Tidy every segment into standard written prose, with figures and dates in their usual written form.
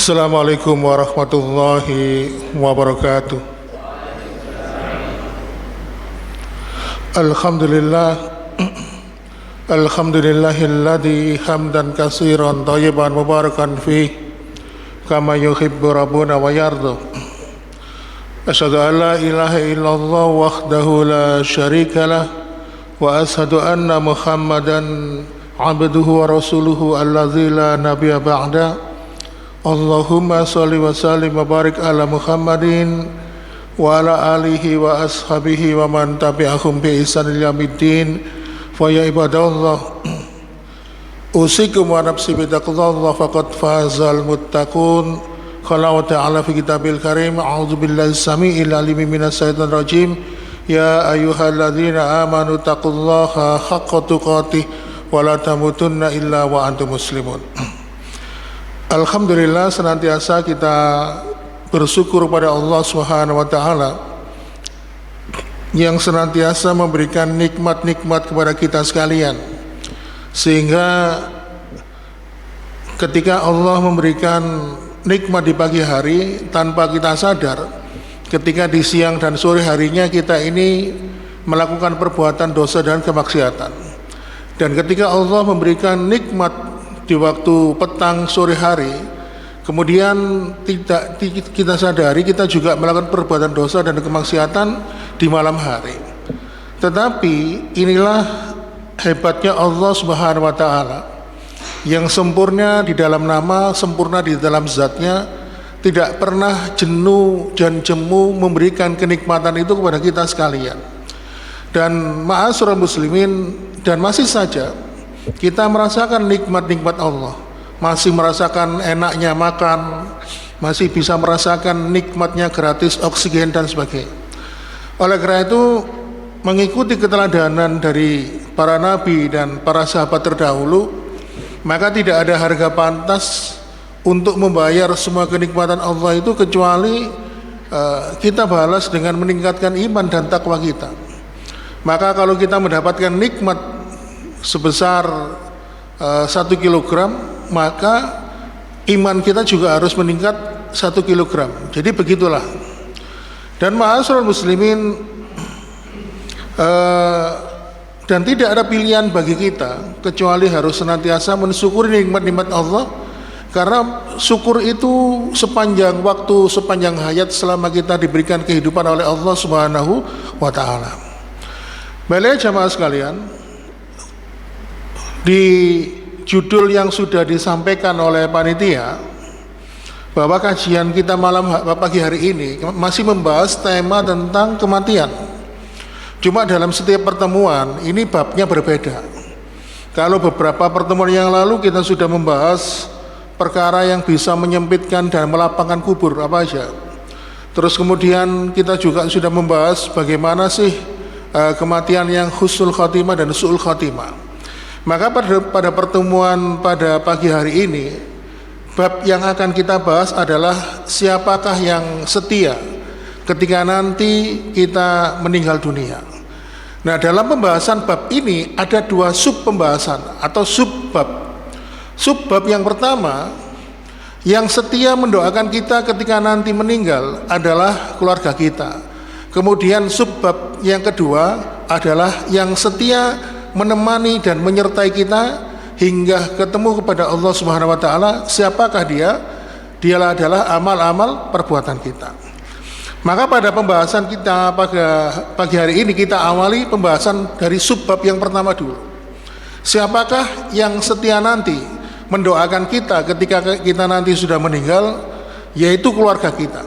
Assalamualaikum warahmatullahi wabarakatuh. Alhamdulillah, alhamdulillahilladzi hamdan katsiran thayyiban mubarakan fih kama yuhibbu rabbuna wa yarda. Asyhadu an la ilaha illallah wahdahu la syarikalah wa asyhadu anna Muhammadan abduhu wa rasuluhu alladzi la nabiyya ba'da. Allahumma salli wa sallim wa barik ala Muhammadin wa ala alihi wa ashabihi wa man tabi'ahum bi ihsan ila yaumiddin. Fa ya ibadallah, usikum wa nafsi bi taqwallah faqad fazal muttaqun. Qala wa ta'ala fi kitabil karim, a'udzu billahi samii'il alim minas syaitonir rajim. Ya ayyuhalladzina amanu taqullaha haqqa tuqatih wa la tamutunna illa wa antum muslimun. Alhamdulillah, senantiasa kita bersyukur pada Allah Subhanahu wa taala yang senantiasa memberikan nikmat-nikmat kepada kita sekalian, sehingga ketika Allah memberikan nikmat di pagi hari tanpa kita sadar, ketika di siang dan sore harinya kita ini melakukan perbuatan dosa dan kemaksiatan. Dan ketika Allah memberikan nikmat di waktu petang sore hari, kemudian tidak kita sadari kita juga melakukan perbuatan dosa dan kemaksiatan di malam hari. Tetapi inilah hebatnya Allah Subhanahu wa taala yang sempurna di dalam nama, sempurna di dalam zatnya, tidak pernah jenuh dan jemu memberikan kenikmatan itu kepada kita sekalian. Dan ma'asyiral muslimin, dan masih saja kita merasakan nikmat-nikmat Allah, masih merasakan enaknya makan, masih bisa merasakan nikmatnya gratis oksigen dan sebagainya. Oleh karena itu, mengikuti keteladanan dari para nabi dan para sahabat terdahulu, maka tidak ada harga pantas untuk membayar semua kenikmatan Allah itu kecuali kita balas dengan meningkatkan iman dan takwa kita. Maka kalau kita mendapatkan nikmat sebesar 1 kilogram, maka iman kita juga harus meningkat 1 kilogram. Jadi begitulah. Dan ma'asyiral muslimin, dan tidak ada pilihan bagi kita kecuali harus senantiasa mensyukuri nikmat-nikmat Allah, karena syukur itu sepanjang waktu, sepanjang hayat, selama kita diberikan kehidupan oleh Allah Subhanahu wa taala. Baiklah jamaah sekalian, di judul yang sudah disampaikan oleh panitia bahwa kajian kita pagi hari ini masih membahas tema tentang kematian. Cuma dalam setiap pertemuan ini babnya berbeda. Kalau beberapa pertemuan yang lalu kita sudah membahas perkara yang bisa menyempitkan dan melapangkan kubur apa aja. Terus kemudian kita juga sudah membahas bagaimana sih kematian yang husnul khotimah dan su'ul khotimah. Maka pada pertemuan pada pagi hari ini, bab yang akan kita bahas adalah siapakah yang setia ketika nanti kita meninggal dunia. Nah, dalam pembahasan bab ini ada 2 sub pembahasan atau subbab. Subbab yang pertama, yang setia mendoakan kita ketika nanti meninggal adalah keluarga kita. Kemudian subbab yang kedua adalah yang setia menemani dan menyertai kita hingga ketemu kepada Allah Subhanahu wa taala. Siapakah dia? Dialah adalah amal-amal perbuatan kita. Maka pada pembahasan kita pada pagi hari ini kita awali pembahasan dari subbab yang pertama dulu. Siapakah yang setia nanti mendoakan kita ketika kita nanti sudah meninggal, yaitu keluarga kita.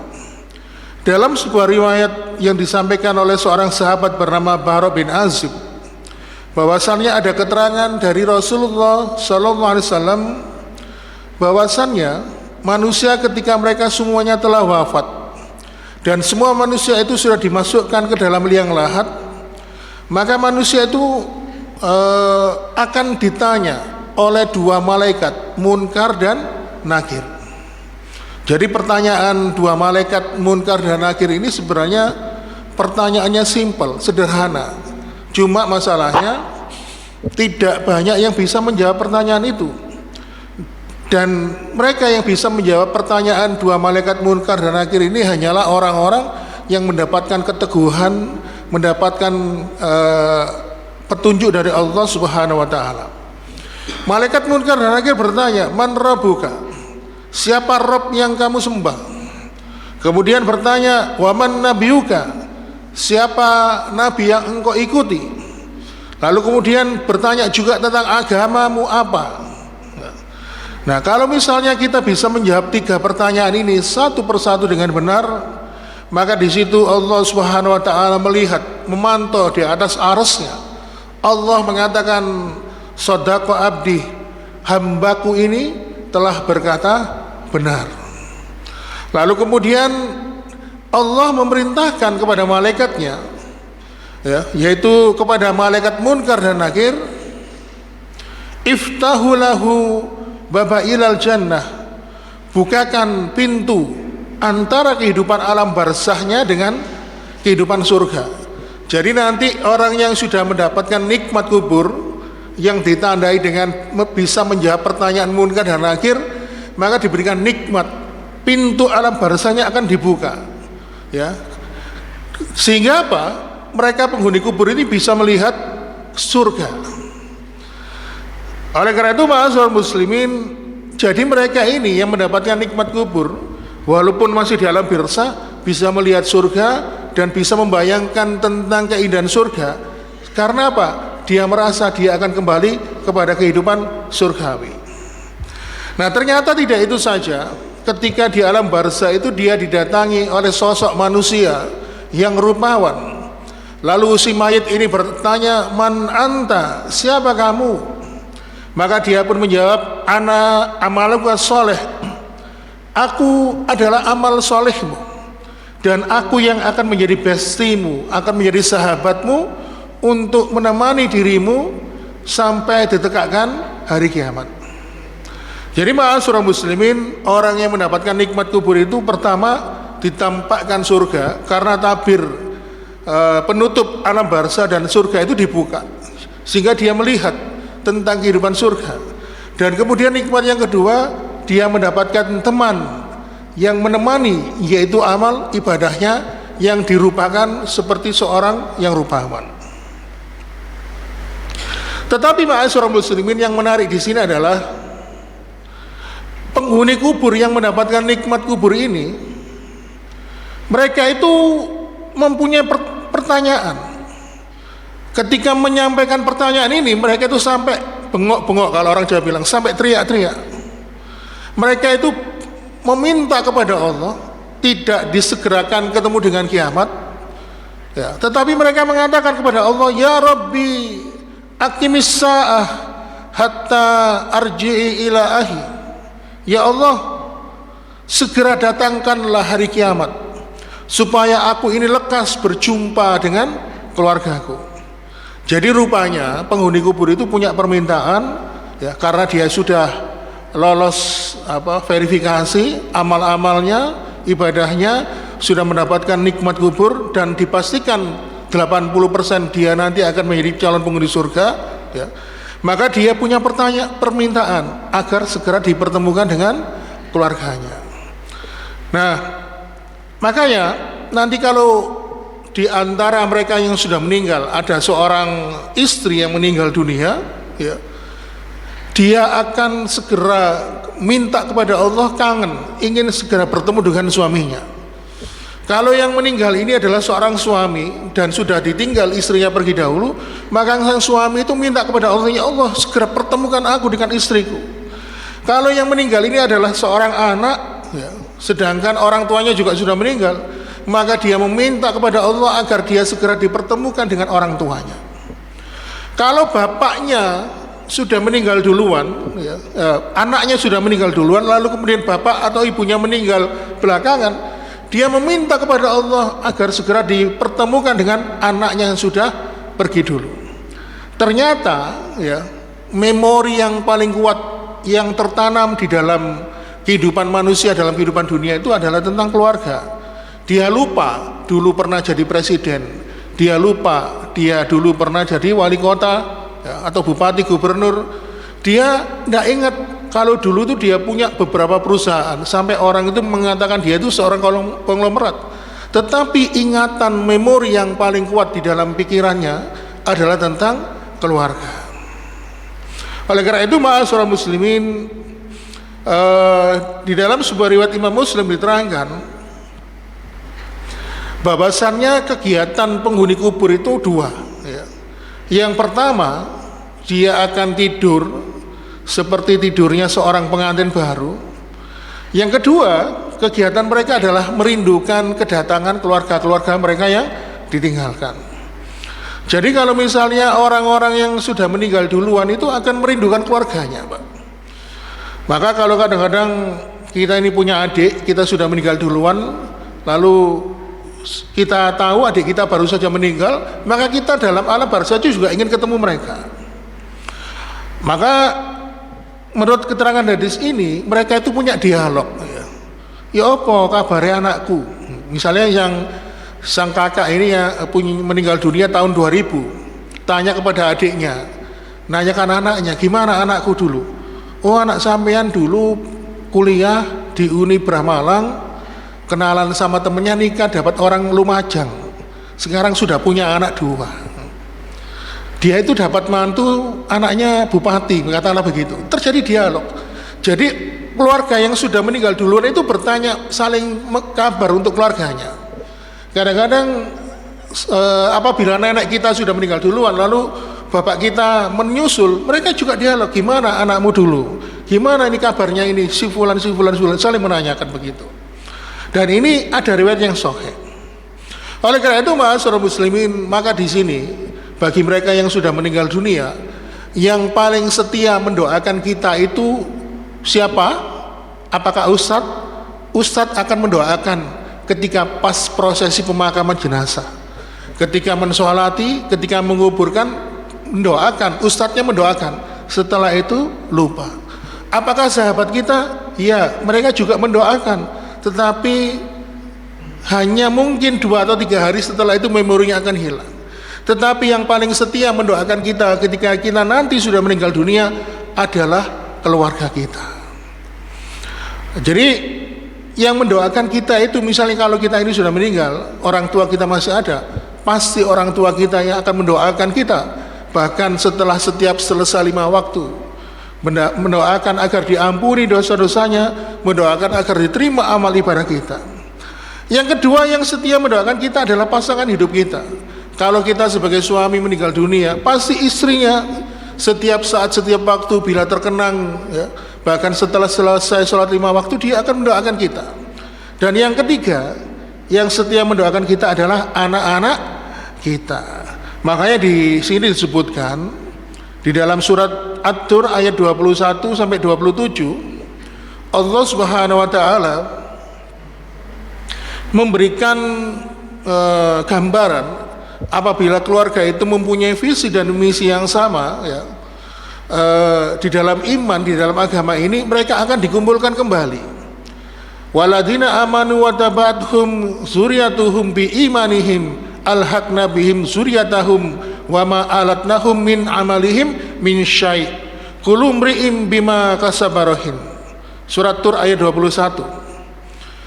Dalam sebuah riwayat yang disampaikan oleh seorang sahabat bernama Bara bin Azib, bahwasannya ada keterangan dari Rasulullah SAW bahwasannya manusia ketika mereka semuanya telah wafat dan semua manusia itu sudah dimasukkan ke dalam liang lahat, maka manusia itu akan ditanya oleh 2 malaikat, Munkar dan Nakir. Jadi pertanyaan 2 malaikat Munkar dan Nakir ini sebenarnya pertanyaannya simpel, sederhana. Cuma masalahnya tidak banyak yang bisa menjawab pertanyaan itu. Dan mereka yang bisa menjawab pertanyaan dua malaikat munkar dan nakir ini hanyalah orang-orang yang mendapatkan keteguhan, mendapatkan petunjuk dari Allah Subhanahu wa taala. Malaikat munkar dan nakir bertanya, "Man rabbuka?" Siapa Rabb yang kamu sembah? Kemudian bertanya, "Wa man nabiyuka?" Siapa nabi yang engkau ikuti? Lalu kemudian bertanya juga tentang agamamu apa? Nah, kalau misalnya kita bisa menjawab tiga pertanyaan ini satu persatu dengan benar, maka di situ Allah Subhanahu wa taala melihat, memantau di atas arsy-Nya. Allah mengatakan, "Shadaqa abdi, hambaku ini telah berkata benar." Lalu kemudian Allah memerintahkan kepada malaikatnya, ya, yaitu kepada malaikat munkar dan nakir, "Iftahu lahu baba ilal jannah." Bukakan pintu antara kehidupan alam barzahnya dengan kehidupan surga. Jadi nanti orang yang sudah mendapatkan nikmat kubur yang ditandai dengan bisa menjawab pertanyaan munkar dan nakir, maka diberikan nikmat, pintu alam barzahnya akan dibuka, ya. Sehingga apa? Mereka penghuni kubur ini bisa melihat surga. Oleh karena itu, ma'asyiral muslimin, jadi mereka ini yang mendapatkan nikmat kubur, walaupun masih di alam barzah, bisa melihat surga dan bisa membayangkan tentang keindahan surga. Karena apa? Dia merasa dia akan kembali kepada kehidupan surgawi. Nah, ternyata tidak itu saja. Ketika di alam barzah itu dia didatangi oleh sosok manusia yang rupawan. Lalu si mayit ini bertanya, "Man anta?" Siapa kamu? Maka dia pun menjawab, "Ana amaluka soleh." Aku adalah amal solehmu, dan aku yang akan menjadi bestimu, akan menjadi sahabatmu untuk menemani dirimu sampai ditegakkan hari kiamat. Jadi ma'asyiral muslimin, orang yang mendapatkan nikmat kubur itu pertama ditampakkan surga, karena tabir penutup alam barzah dan surga itu dibuka, sehingga dia melihat tentang kehidupan surga. Dan kemudian nikmat yang kedua, dia mendapatkan teman yang menemani, yaitu amal ibadahnya yang dirupakan seperti seorang yang rupawan. Tetapi ma'asyiral muslimin, yang menarik di sini adalah penghuni kubur yang mendapatkan nikmat kubur ini, mereka itu mempunyai pertanyaan. Ketika menyampaikan pertanyaan ini, mereka itu sampai bengok-bengok, kalau orang Jawa bilang, sampai teriak-teriak. Mereka itu meminta kepada Allah tidak disegerakan ketemu dengan kiamat, ya, tetapi mereka mengatakan kepada Allah, "Ya Rabbi, aqimis sa'ah hatta arji'i ila ahi." Ya Allah, segera datangkanlah hari kiamat supaya aku ini lekas berjumpa dengan keluargaku. Jadi rupanya penghuni kubur itu punya permintaan, ya, karena dia sudah lolos verifikasi amal-amalnya, ibadahnya, sudah mendapatkan nikmat kubur dan dipastikan 80% dia nanti akan menjadi calon penghuni surga, ya. Maka dia punya permintaan agar segera dipertemukan dengan keluarganya. Nah, makanya nanti kalau di antara mereka yang sudah meninggal ada seorang istri yang meninggal dunia, ya, dia akan segera minta kepada Allah, kangen, ingin segera bertemu dengan suaminya. Kalau yang meninggal ini adalah seorang suami dan sudah ditinggal istrinya pergi dahulu, maka sang suami itu minta kepada Allah, "Ya Allah, segera pertemukan aku dengan istriku." Kalau yang meninggal ini adalah seorang anak, ya, sedangkan orang tuanya juga sudah meninggal, maka dia meminta kepada Allah agar dia segera dipertemukan dengan orang tuanya. Kalau bapaknya sudah meninggal duluan, ya, anaknya sudah meninggal duluan, lalu kemudian bapak atau ibunya meninggal belakangan, dia meminta kepada Allah agar segera dipertemukan dengan anaknya yang sudah pergi dulu. Ternyata, ya, memori yang paling kuat yang tertanam di dalam kehidupan manusia, dalam kehidupan dunia itu adalah tentang keluarga. Dia lupa dulu pernah jadi presiden, dia lupa dia dulu pernah jadi wali kota, ya, atau bupati, gubernur. Dia tidak ingat kalau dulu itu dia punya beberapa perusahaan, sampai orang itu mengatakan dia itu seorang konglomerat. Tetapi ingatan memori yang paling kuat di dalam pikirannya adalah tentang keluarga. Oleh karena itu, ma'asyiral muslimin, di dalam sebuah riwayat Imam Muslim diterangkan bahwasannya kegiatan penghuni kubur itu dua, ya. Yang pertama, dia akan tidur seperti tidurnya seorang pengantin baru. Yang kedua, kegiatan mereka adalah merindukan kedatangan keluarga-keluarga mereka yang ditinggalkan. Jadi kalau misalnya orang-orang yang sudah meninggal duluan itu akan merindukan keluarganya, Pak. Maka kalau kadang-kadang kita ini punya adik, kita sudah meninggal duluan, lalu kita tahu adik kita baru saja meninggal, maka kita dalam alam barzah juga ingin ketemu mereka. Maka menurut keterangan hadis ini, mereka itu punya dialog, ya apa kabarnya anakku. Misalnya yang sang kakak ini ya meninggal dunia tahun 2000, tanya kepada adiknya, nanyakan anaknya, gimana anakku dulu? Oh, anak sampean dulu kuliah di Unibra Malang, kenalan sama temennya, nikah dapat orang Lumajang, sekarang sudah punya anak 2. Dia itu dapat mantu anaknya bupati, katakanlah begitu. Terjadi dialog. Jadi keluarga yang sudah meninggal duluan itu bertanya, saling kabar untuk keluarganya. Kadang-kadang apabila nenek kita sudah meninggal duluan, lalu bapak kita menyusul, mereka juga dialog, gimana anakmu dulu, gimana ini kabarnya ini, si fulan, saling menanyakan begitu. Dan ini ada riwayat yang sahih. Oleh karena itu, ma'asyiral muslimin, maka di sini bagi mereka yang sudah meninggal dunia, yang paling setia mendoakan kita itu siapa? Apakah ustadz? Ustadz akan mendoakan ketika pas prosesi pemakaman jenazah, ketika mensolati, ketika menguburkan, mendoakan, ustadznya mendoakan. Setelah itu lupa. Apakah sahabat kita? Ya, mereka juga mendoakan, tetapi hanya mungkin 2 atau 3 hari setelah itu memorinya akan hilang. Tetapi yang paling setia mendoakan kita ketika kita nanti sudah meninggal dunia adalah keluarga kita. Jadi yang mendoakan kita itu, misalnya kalau kita ini sudah meninggal, orang tua kita masih ada, pasti orang tua kita yang akan mendoakan kita. Bahkan setelah setiap selesai 5 waktu, mendoakan agar diampuni dosa-dosanya, mendoakan agar diterima amal ibadah kita. Yang kedua yang setia mendoakan kita adalah pasangan hidup kita. Kalau kita sebagai suami meninggal dunia, pasti istrinya setiap saat, setiap waktu bila terkenang, ya, bahkan setelah selesai sholat 5 waktu, dia akan mendoakan kita. Dan yang ketiga yang setia mendoakan kita adalah anak-anak kita. Makanya di sini disebutkan di dalam surat Ad-Dur ayat 21 sampai 27, Allah Subhanahu wa taala memberikan gambaran apabila keluarga itu mempunyai visi dan misi yang sama, ya, di dalam iman, di dalam agama ini, mereka akan dikumpulkan kembali. Waladina amanu wa tabathum zuriyatuhum bi imanihim alhaqna bihim zuriyatahum wa ma alatnahum min amalihim min syai' kullu mri'im bima kasabarahin. Surat Tur ayat 21.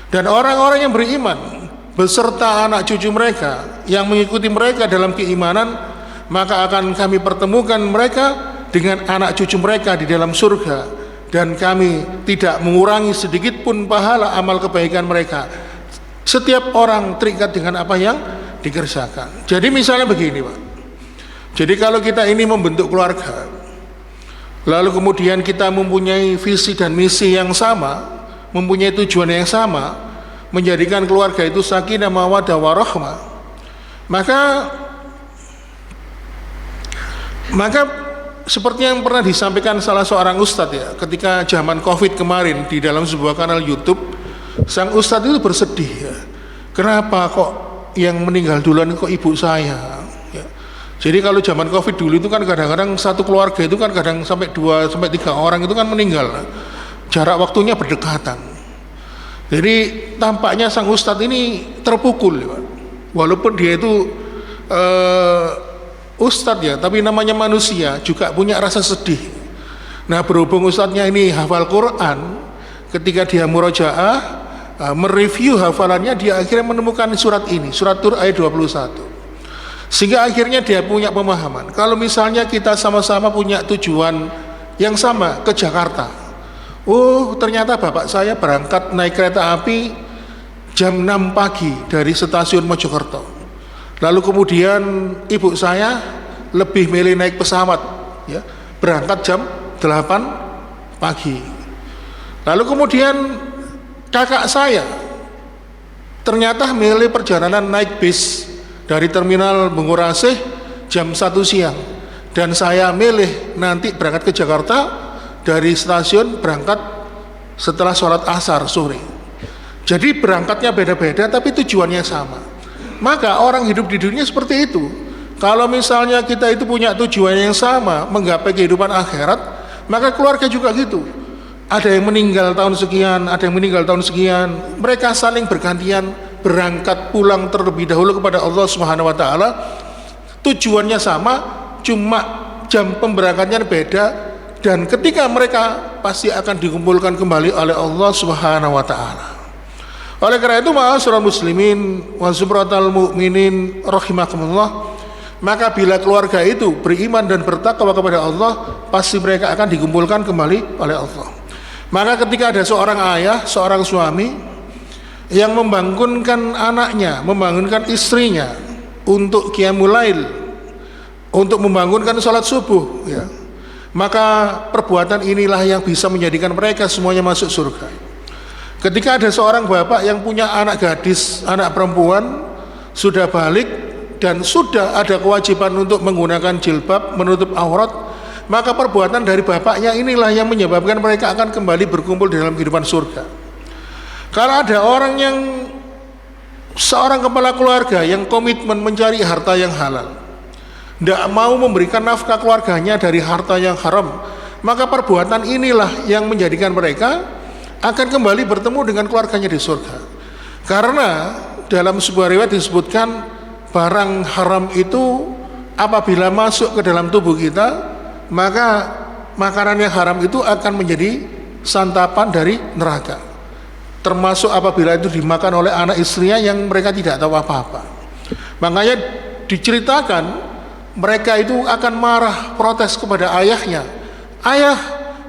Dan orang-orang yang beriman beserta anak cucu mereka yang mengikuti mereka dalam keimanan, maka akan kami pertemukan mereka dengan anak cucu mereka di dalam surga, dan kami tidak mengurangi sedikit pun pahala amal kebaikan mereka. Setiap orang terikat dengan apa yang dikerjakan. Jadi misalnya begini, Pak. Jadi kalau kita ini membentuk keluarga, lalu kemudian kita mempunyai visi dan misi yang sama, mempunyai tujuan yang sama, menjadikan keluarga itu sakinah mawaddah warahmah, maka seperti yang pernah disampaikan salah seorang ustadz, ya, ketika zaman Covid kemarin di dalam sebuah kanal YouTube, sang ustadz itu bersedih, ya, kenapa kok yang meninggal duluan kok ibu saya, ya. Jadi kalau zaman Covid dulu itu kan kadang-kadang satu keluarga itu kan kadang sampai 2 sampai 3 orang itu kan meninggal, jarak waktunya berdekatan. Jadi tampaknya sang ustadz ini terpukul, ya, walaupun dia itu ustadz, ya, tapi namanya manusia juga punya rasa sedih. Nah, berhubung ustadznya ini hafal Quran, ketika dia murojaah, mereview hafalannya, dia akhirnya menemukan surat ini, surat Tur ayat 21. Sehingga akhirnya dia punya pemahaman. Kalau misalnya kita sama-sama punya tujuan yang sama ke Jakarta. Oh, ternyata bapak saya berangkat naik kereta api jam 6 pagi dari stasiun Mojokerto. Lalu kemudian ibu saya lebih milih naik pesawat, ya, berangkat jam 8 pagi. Lalu kemudian kakak saya ternyata milih perjalanan naik bis dari terminal Bungurasih jam 1 siang, dan saya milih nanti berangkat ke Jakarta dari stasiun, berangkat setelah sholat asar sore. Jadi berangkatnya beda-beda tapi tujuannya sama. Maka orang hidup di dunia seperti itu. Kalau misalnya kita itu punya tujuan yang sama, menggapai kehidupan akhirat, maka keluarga juga gitu. Ada yang meninggal tahun sekian, ada yang meninggal tahun sekian. Mereka saling bergantian berangkat pulang terlebih dahulu kepada Allah Subhanahu wa taala. Tujuannya sama, cuma jam pemberangkatnya beda, dan ketika mereka pasti akan dikumpulkan kembali oleh Allah Subhanahu wa taala. Oleh karena itu, ma'asyiral muslimin wa zumratal mu'minin rahimakumullah, maka bila keluarga itu beriman dan bertakwa kepada Allah, pasti mereka akan dikumpulkan kembali oleh Allah. Maka ketika ada seorang ayah, seorang suami yang membangunkan anaknya, membangunkan istrinya untuk qiyamul lail, untuk membangunkan salat subuh, ya, maka perbuatan inilah yang bisa menjadikan mereka semuanya masuk surga. Ketika ada seorang bapak yang punya anak gadis, anak perempuan, sudah balik dan sudah ada kewajiban untuk menggunakan jilbab, menutup aurat, maka perbuatan dari bapaknya inilah yang menyebabkan mereka akan kembali berkumpul di dalam kehidupan surga. Kalau ada orang yang, seorang kepala keluarga yang komitmen mencari harta yang halal, tidak mau memberikan nafkah keluarganya dari harta yang haram, maka perbuatan inilah yang menjadikan mereka akan kembali bertemu dengan keluarganya di surga. Karena dalam sebuah riwayat disebutkan, barang haram itu apabila masuk ke dalam tubuh kita, maka makanan yang haram itu akan menjadi santapan dari neraka. Termasuk apabila itu dimakan oleh anak istrinya yang mereka tidak tahu apa-apa. Makanya diceritakan mereka itu akan marah, protes kepada ayahnya. Ayah,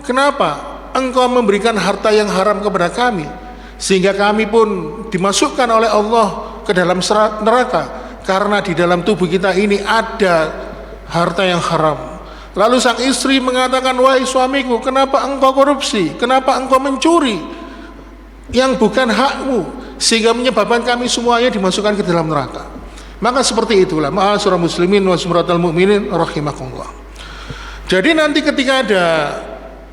kenapa engkau memberikan harta yang haram kepada kami, sehingga kami pun dimasukkan oleh Allah ke dalam neraka, karena di dalam tubuh kita ini ada harta yang haram. Lalu sang istri mengatakan, wahai suamiku, kenapa engkau korupsi, kenapa engkau mencuri yang bukan hakmu, sehingga menyebabkan kami semuanya dimasukkan ke dalam neraka. Maka seperti itulah, ma'asyiral muslimin wa zumratal mu'minin rahimakumullah. Jadi nanti ketika ada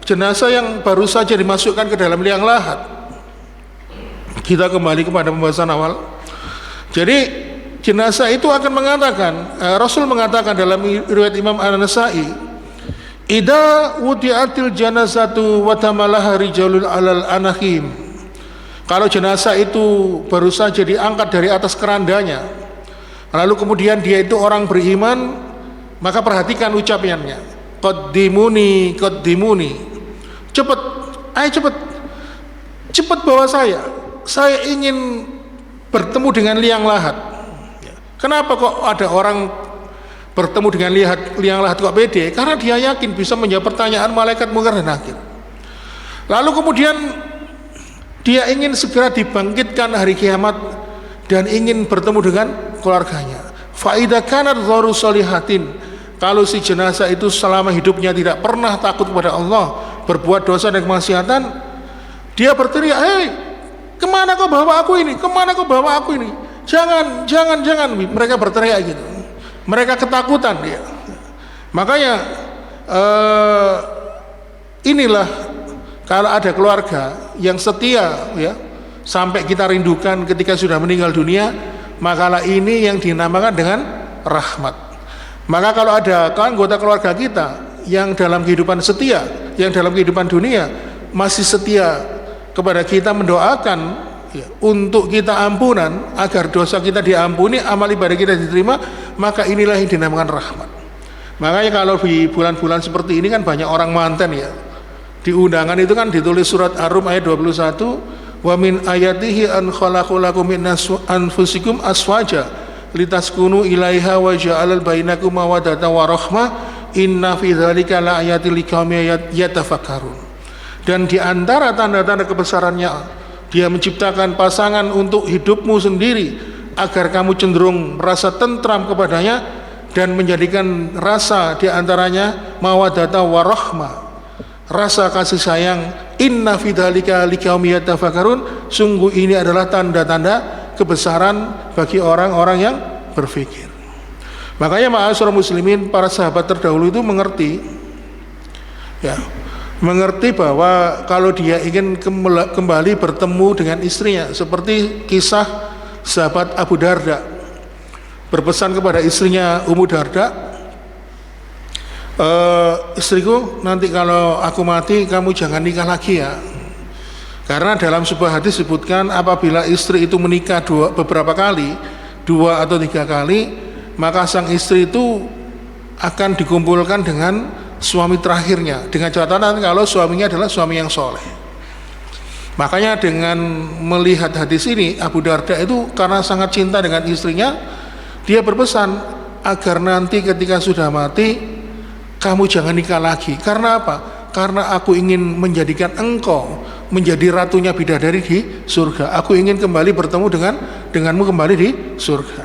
jenazah yang baru saja dimasukkan ke dalam liang lahat, kita kembali kepada pembahasan awal. Jadi jenazah itu akan mengatakan, Rasul mengatakan dalam riwayat Imam An-Nasa'i, idza wudi'atil janazatu wa tamalaha rijalul alal anahim. Kalau jenazah itu baru saja diangkat dari atas kerandanya, lalu kemudian dia itu orang beriman, maka perhatikan ucapannya, qaddimuni qaddimuni, cepat, ayo cepat, cepat bawa saya ingin bertemu dengan liang lahat. Kenapa kok ada orang bertemu dengan liang lahat kok pede? Karena dia yakin bisa menjawab pertanyaan malaikat Munkar dan Nakir. Lalu kemudian dia ingin segera dibangkitkan hari kiamat dan ingin bertemu dengan keluarganya. Fa idza kanat gharu sholihatin, kalau si jenazah itu selama hidupnya tidak pernah takut kepada Allah, berbuat dosa dan kemaksiatan, dia berteriak, hei, kemana kau bawa aku ini, kemana kau bawa aku ini, jangan, jangan, jangan. Mereka berteriak gitu, mereka ketakutan dia. Makanya inilah kalau ada keluarga yang setia, ya, sampai kita rindukan ketika sudah meninggal dunia, makalah ini yang dinamakan dengan rahmat. Maka kalau ada anggota keluarga kita yang dalam kehidupan setia, yang dalam kehidupan dunia masih setia kepada kita, mendoakan, ya, untuk kita ampunan, agar dosa kita diampuni, amal ibadah kita diterima, maka inilah yang dinamakan rahmat. Makanya kalau di bulan-bulan seperti ini kan banyak orang manten, ya, Di undangan itu kan ditulis surat Ar-Rum ayat 21, wa min ayatihi an khalaqalakum min anfusikum aswaja litaskunu ilaiha wa ja'alal bainakum mawaddatan wa rahmah inna fi dzalika laayatil liqaumin yatafakkarun. Dan di antara tanda-tanda kebesarannya, Dia menciptakan pasangan untuk hidupmu sendiri agar kamu cenderung merasa tentram kepadanya dan menjadikan rasa di antaranya mawaddatan wa rahmah, rasa kasih sayang. Inna fi dzalika liqaumin yatafakkarun, sungguh ini adalah tanda-tanda kebesaran bagi orang-orang yang berpikir. Makanya ma'asyiral muslimin, para sahabat terdahulu itu mengerti, ya, mengerti bahwa kalau dia ingin kembali bertemu dengan istrinya, seperti kisah sahabat Abu Darda berpesan kepada istrinya Ummu Darda, istriku, nanti kalau aku mati kamu jangan nikah lagi ya. Karena dalam sebuah hadis disebutkan apabila istri itu menikah beberapa kali, 2 atau 3 kali, maka sang istri itu akan dikumpulkan dengan suami terakhirnya, dengan catatan kalau suaminya adalah suami yang soleh. Makanya dengan melihat hadis ini, Abu Darda itu karena sangat cinta dengan istrinya, dia berpesan agar nanti ketika sudah mati kamu jangan nikah lagi. Karena apa? Karena aku ingin menjadikan engkau menjadi ratunya bidadari di surga. Aku ingin kembali bertemu denganmu kembali di surga.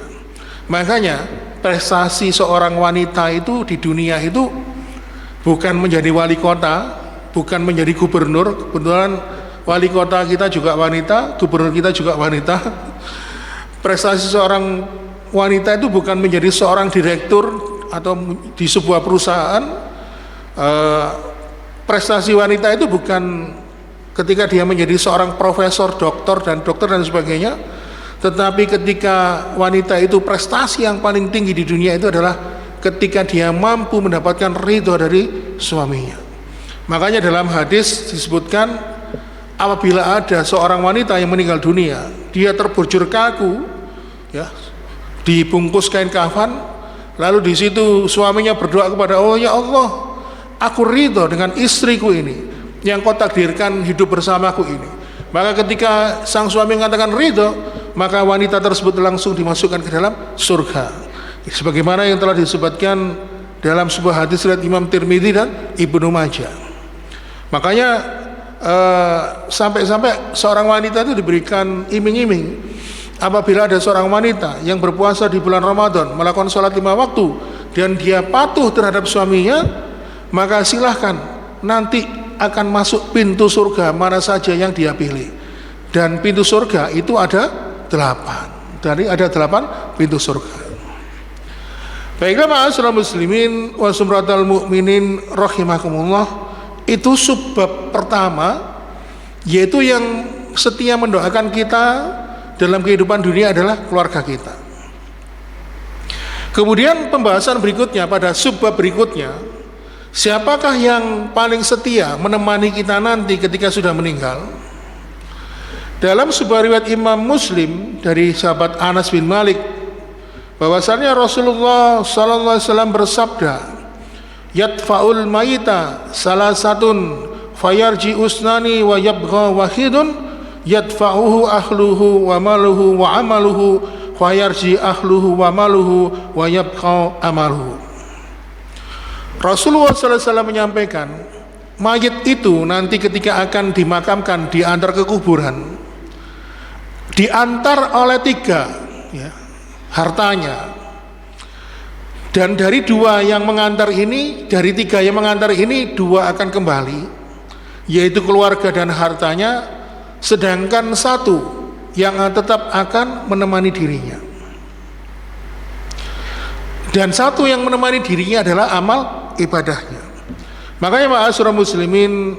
Makanya prestasi seorang wanita itu di dunia itu bukan menjadi wali kota, bukan menjadi gubernur. Kebetulan wali kota kita juga wanita, gubernur kita juga wanita. Prestasi seorang wanita itu bukan menjadi seorang direktur atau di sebuah perusahaan. Prestasi wanita itu bukan ketika dia menjadi seorang profesor, doktor dan sebagainya, tetapi ketika wanita itu prestasi yang paling tinggi di dunia itu adalah ketika dia mampu mendapatkan ridho dari suaminya. Makanya dalam hadis disebutkan apabila ada seorang wanita yang meninggal dunia, dia terbujur kaku, ya, dibungkus kain kafan, lalu di situ suaminya berdoa kepada Allah, ya Allah, aku ridho dengan istriku ini yang kau takdirkan hidup bersamaku ini. Maka ketika sang suami mengatakan ridho, maka wanita tersebut langsung dimasukkan ke dalam surga, sebagaimana yang telah disebutkan dalam sebuah hadis riwayat Imam Tirmidzi dan Ibnu Majah. Makanya sampai-sampai seorang wanita itu diberikan iming-iming, apabila ada seorang wanita yang berpuasa di bulan Ramadan, melakukan sholat 5 waktu dan dia patuh terhadap suaminya, maka silahkan nanti akan masuk pintu surga mana saja yang dia pilih. Dan pintu surga itu ada 8. Dari ada 8 pintu surga. Baiklah ma'asyiral muslimin wa sumratal mu'minin rahimakumullah, itu sebab pertama, yaitu yang setia mendoakan kita dalam kehidupan dunia adalah keluarga kita. Kemudian pembahasan berikutnya pada subbab berikutnya, siapakah yang paling setia menemani kita nanti ketika sudah meninggal? Dalam sebuah riwayat Imam Muslim dari sahabat Anas bin Malik, bahwasannya Rasulullah sallallahu alaihi wasallam bersabda, yadfa'ul mayita salasatun fayarji usnani wa yabgha wahidun yadfa'uhu ahluhu wa maluhu wa amaluhu fayarji ahluhu wa maluhu wa yabgha amaluhu. Rasulullah SAW menyampaikan, mayit itu nanti ketika akan dimakamkan diantar ke kuburan, diantar oleh 3, ya, hartanya, dan dari 2 yang mengantar ini, dari 3 yang mengantar ini 2 akan kembali, yaitu keluarga dan hartanya, sedangkan 1 yang tetap akan menemani dirinya, dan 1 yang menemani dirinya adalah amal ibadahnya. Makanya ma'asyiral muslimin,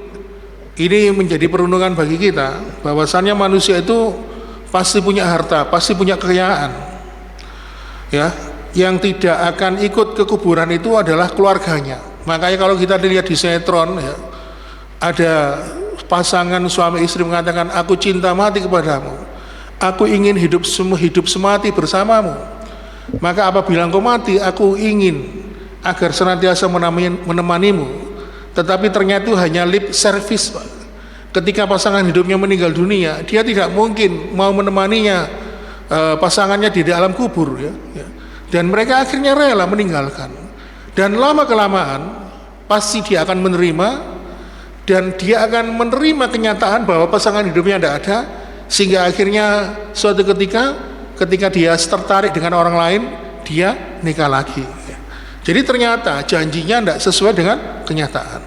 ini menjadi perundungan bagi kita bahwasannya manusia itu pasti punya harta, pasti punya kekayaan, ya. Yang tidak akan ikut ke kuburan itu adalah keluarganya. Makanya kalau kita lihat di sinetron, ya, ada pasangan suami istri mengatakan, aku cinta mati kepadamu, aku ingin hidup semati bersamamu, maka apabila engkau mati, aku ingin agar senantiasa menemanimu. tetapi ternyata itu hanya lip service, Pak. Ketika pasangan hidupnya meninggal dunia, dia tidak mungkin mau menemaninya pasangannya di alam kubur, ya. Dan mereka akhirnya rela meninggalkan. Dan lama kelamaan pasti dia akan menerima, dan dia akan menerima kenyataan bahwa pasangan hidupnya tidak ada, sehingga akhirnya suatu ketika dia tertarik dengan orang lain, dia nikah lagi. Jadi ternyata janjinya tidak sesuai dengan kenyataan.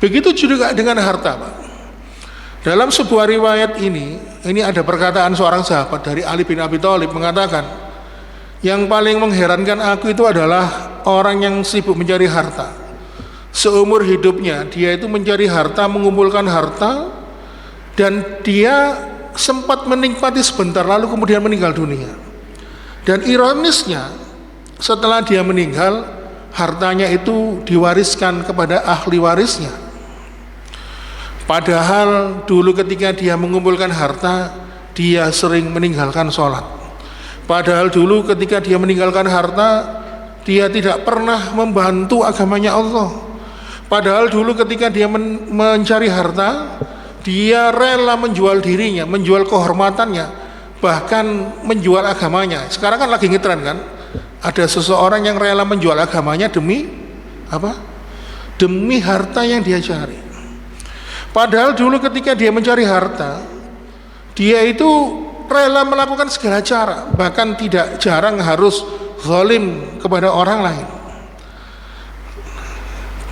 Begitu juga dengan harta, Pak. Dalam sebuah riwayat ini ada perkataan seorang sahabat dari Ali bin Abi Thalib mengatakan, yang paling mengherankan aku itu adalah orang yang sibuk mencari harta. Seumur hidupnya dia itu mencari harta, mengumpulkan harta, dan dia sempat menikmati sebentar lalu kemudian meninggal dunia. Dan ironisnya, setelah dia meninggal, hartanya itu diwariskan kepada ahli warisnya. Padahal dulu ketika dia mengumpulkan harta, dia sering meninggalkan sholat. Padahal dulu ketika dia meninggalkan harta, dia tidak pernah membantu agamanya Allah. Padahal dulu ketika dia mencari harta, dia rela menjual dirinya, menjual kehormatannya, bahkan menjual agamanya. Sekarang kan lagi ngetren kan, ada seseorang yang rela menjual agamanya demi apa? Demi harta yang dia cari. Padahal dulu ketika dia mencari harta, dia itu rela melakukan segala cara, bahkan tidak jarang harus zalim kepada orang lain.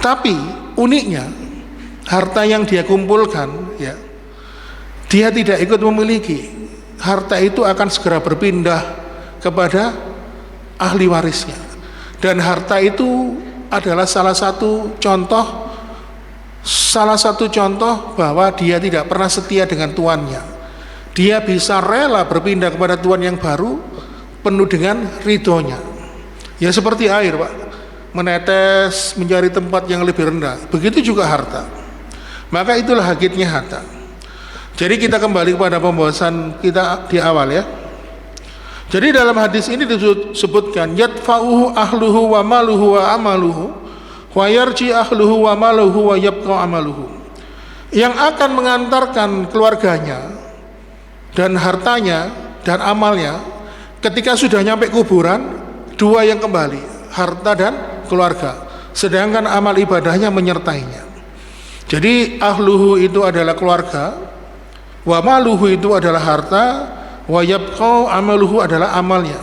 Tapi uniknya, harta yang dia kumpulkan, ya, dia tidak ikut memiliki. Harta itu akan segera berpindah kepada ahli warisnya. Dan harta itu adalah salah satu contoh bahwa dia tidak pernah setia dengan tuannya. Dia bisa rela berpindah kepada tuan yang baru penuh dengan ridhonya. Ya seperti air, Pak, menetes mencari tempat yang lebih rendah. Begitu juga harta. Maka itulah hakikatnya harta. Jadi kita kembali kepada pembahasan kita di awal, ya. Jadi dalam hadis ini disebutkan yadfa'uhu ahluhu wa maluhu wa amaluhu wa yarji ahluhu wa maluhu wa yabqa amaluhu. Yang akan mengantarkan keluarganya dan hartanya dan amalnya ketika sudah nyampe kuburan, dua yang kembali, harta dan keluarga, sedangkan amal ibadahnya menyertainya. Jadi ahluhu itu adalah keluarga, wa maluhu itu adalah harta, wa yabqa amaluhu adalah amalnya.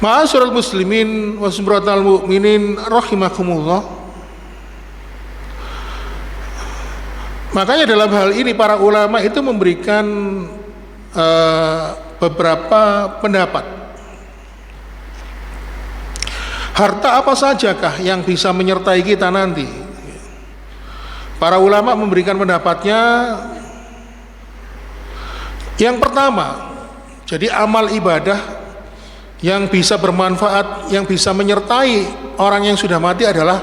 Ma'asyiral muslimin wa sumratal mu'minin rahimakumullah. Makanya dalam hal ini para ulama itu memberikan beberapa pendapat. Harta apa sajakah yang bisa menyertai kita nanti? Para ulama memberikan pendapatnya. Yang pertama, jadi amal ibadah yang bisa bermanfaat, yang bisa menyertai orang yang sudah mati adalah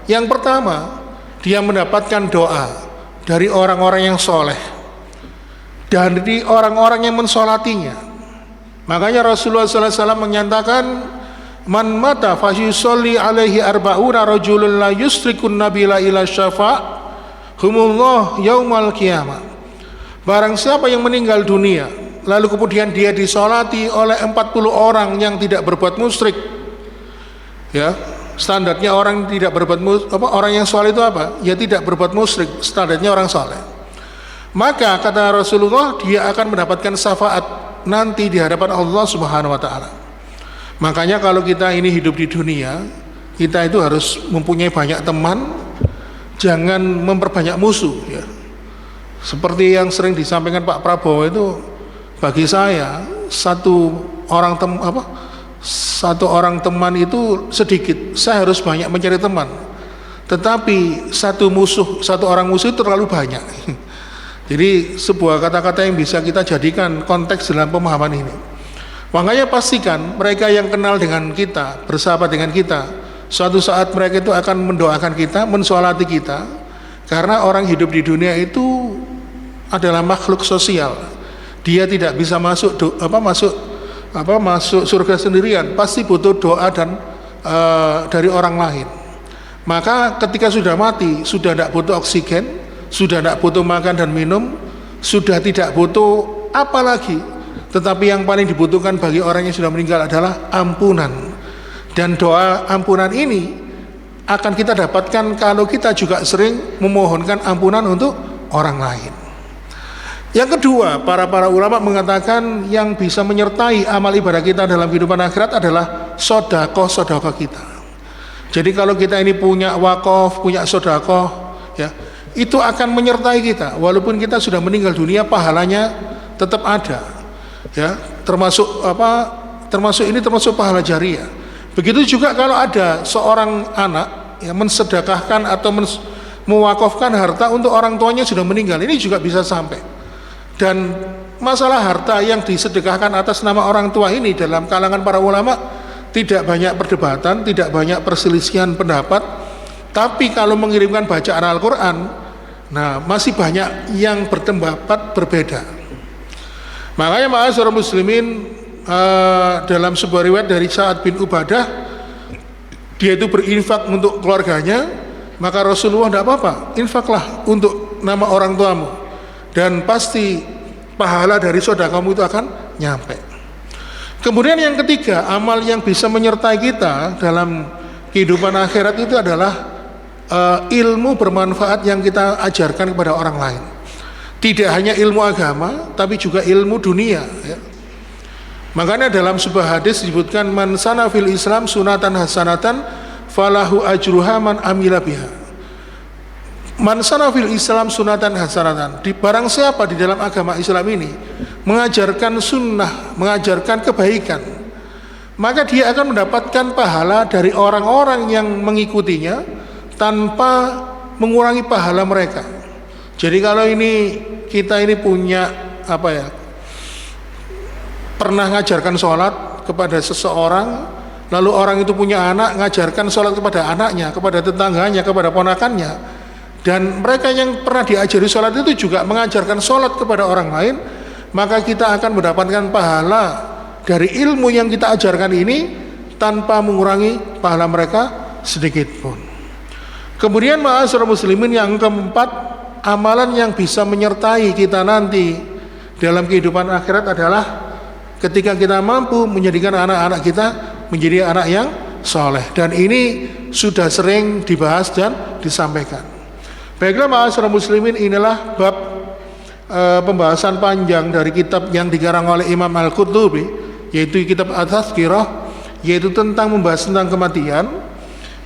yang pertama, dia mendapatkan doa dari orang-orang yang soleh, dari orang-orang yang mensolatinya. Makanya Rasulullah SAW menyatakan, man mata fasyusolli alaihi arba'una rajulun la yusrikun nabila ila syafa' humullah yaumal qiyamah. Barang siapa yang meninggal dunia lalu kemudian dia disolati oleh 40 orang yang tidak berbuat musyrik, ya, standarnya orang tidak berbuat orang yang soleh itu apa? Ya tidak berbuat musyrik, standarnya orang soleh. Maka kata Rasulullah, dia akan mendapatkan syafaat nanti di hadapan Allah Subhanahu wa taala. Makanya kalau kita ini hidup di dunia, kita itu harus mempunyai banyak teman, jangan memperbanyak musuh, ya. Seperti yang sering disampaikan Pak Prabowo itu, bagi saya satu orang teman itu sedikit, saya harus banyak mencari teman. Tetapi satu orang musuh itu terlalu banyak. Jadi sebuah kata-kata yang bisa kita jadikan konteks dalam pemahaman ini. Makanya pastikan mereka yang kenal dengan kita, bersahabat dengan kita, suatu saat mereka itu akan mendoakan kita, mensolati kita, karena orang hidup di dunia itu adalah makhluk sosial. Dia tidak bisa masuk surga sendirian, pasti butuh doa dan dari orang lain. Maka ketika sudah mati, sudah tidak butuh oksigen, sudah tidak butuh makan dan minum, sudah tidak butuh apa lagi. Tetapi yang paling dibutuhkan bagi orang yang sudah meninggal adalah ampunan. Dan doa ampunan ini akan kita dapatkan kalau kita juga sering memohonkan ampunan untuk orang lain. Yang kedua, para ulama mengatakan yang bisa menyertai amal ibadah kita dalam kehidupan akhirat adalah sedekah kita. Jadi kalau kita ini punya wakaf, punya sedekah, ya, itu akan menyertai kita. Walaupun kita sudah meninggal dunia, pahalanya tetap ada. Ya, termasuk pahala jariah. Begitu juga kalau ada seorang anak yang mensedekahkan atau mewakafkan harta untuk orang tuanya sudah meninggal, ini juga bisa sampai. Dan masalah harta yang disedekahkan atas nama orang tua ini dalam kalangan para ulama tidak banyak perdebatan, tidak banyak perselisihan pendapat. Tapi kalau mengirimkan bacaan Al-Quran, nah masih banyak yang berpendapat berbeda. Makanya ma'asyiral muslimin, dalam sebuah riwayat dari Sa'ad bin Ubadah, dia itu berinfak untuk keluarganya, maka Rasulullah tidak apa-apa, infaklah untuk nama orang tuamu, dan pasti pahala dari sedekahmu itu akan nyampe. Kemudian yang ketiga, amal yang bisa menyertai kita dalam kehidupan akhirat itu adalah ilmu bermanfaat yang kita ajarkan kepada orang lain. Tidak hanya ilmu agama, tapi juga ilmu dunia, ya. Makanya dalam sebuah hadis disebutkan, man sana fil Islam sunatan hasanatan falahu ajruha man amila biha. Man sana fil Islam sunatan hasanatan, di barang siapa di dalam agama Islam ini mengajarkan sunnah, mengajarkan kebaikan, maka dia akan mendapatkan pahala dari orang-orang yang mengikutinya tanpa mengurangi pahala mereka. Jadi kalau kita ini punya pernah mengajarkan sholat kepada seseorang, lalu orang itu punya anak, mengajarkan sholat kepada anaknya, kepada tetangganya, kepada ponakannya, dan mereka yang pernah diajari sholat itu juga mengajarkan sholat kepada orang lain, maka kita akan mendapatkan pahala dari ilmu yang kita ajarkan ini tanpa mengurangi pahala mereka sedikit pun. Kemudian ma'asyiral muslimin, yang keempat, amalan yang bisa menyertai kita nanti dalam kehidupan akhirat adalah ketika kita mampu menjadikan anak-anak kita menjadi anak yang soleh. Dan ini sudah sering dibahas dan disampaikan. Baiklah ma'asyiral muslimin, inilah bab pembahasan panjang dari kitab yang dikarang oleh Imam Al-Qurtubi, yaitu kitab At-Tazkirah, yaitu tentang membahas tentang kematian.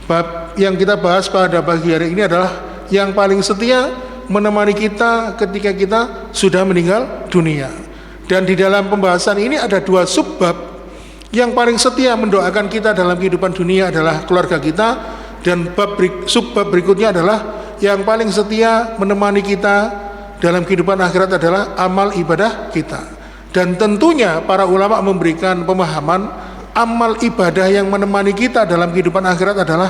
Bab yang kita bahas pada pagi hari ini adalah yang paling setia menemani kita ketika kita sudah meninggal dunia. Dan di dalam pembahasan ini ada dua subbab. Yang paling setia mendoakan kita dalam kehidupan dunia adalah keluarga kita, dan subbab berikutnya adalah yang paling setia menemani kita dalam kehidupan akhirat adalah amal ibadah kita. Dan tentunya para ulama memberikan pemahaman amal ibadah yang menemani kita dalam kehidupan akhirat adalah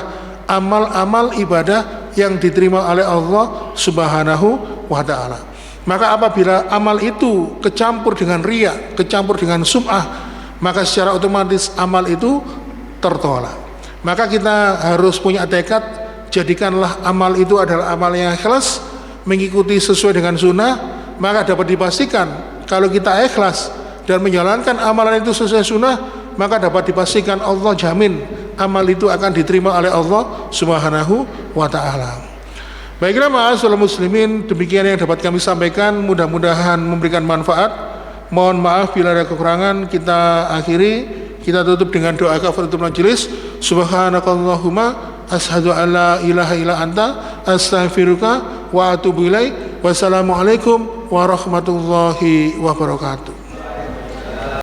amal-amal ibadah yang diterima oleh Allah Subhanahu wa ta'ala. Maka apabila amal itu kecampur dengan riya, kecampur dengan sum'ah, maka secara otomatis amal itu tertolak. Maka kita harus punya tekad, jadikanlah amal itu adalah amal yang ikhlas, mengikuti sesuai dengan sunnah. Maka dapat dipastikan kalau kita ikhlas dan menjalankan amalan itu sesuai sunnah, maka dapat dipastikan Allah jamin amal itu akan diterima oleh Allah Subhanahu wa ta'ala. Baiklah ma'asyiral muslimin, demikian yang dapat kami sampaikan, mudah-mudahan memberikan manfaat. Mohon maaf bila ada kekurangan. Kita akhiri, kita tutup dengan doa kafaratul majelis. Subhanakallahumma asyhadu an la ilaha illa anta astaghfiruka wa atubu ilaik. Wassalamualaikum warahmatullahi wabarakatuh.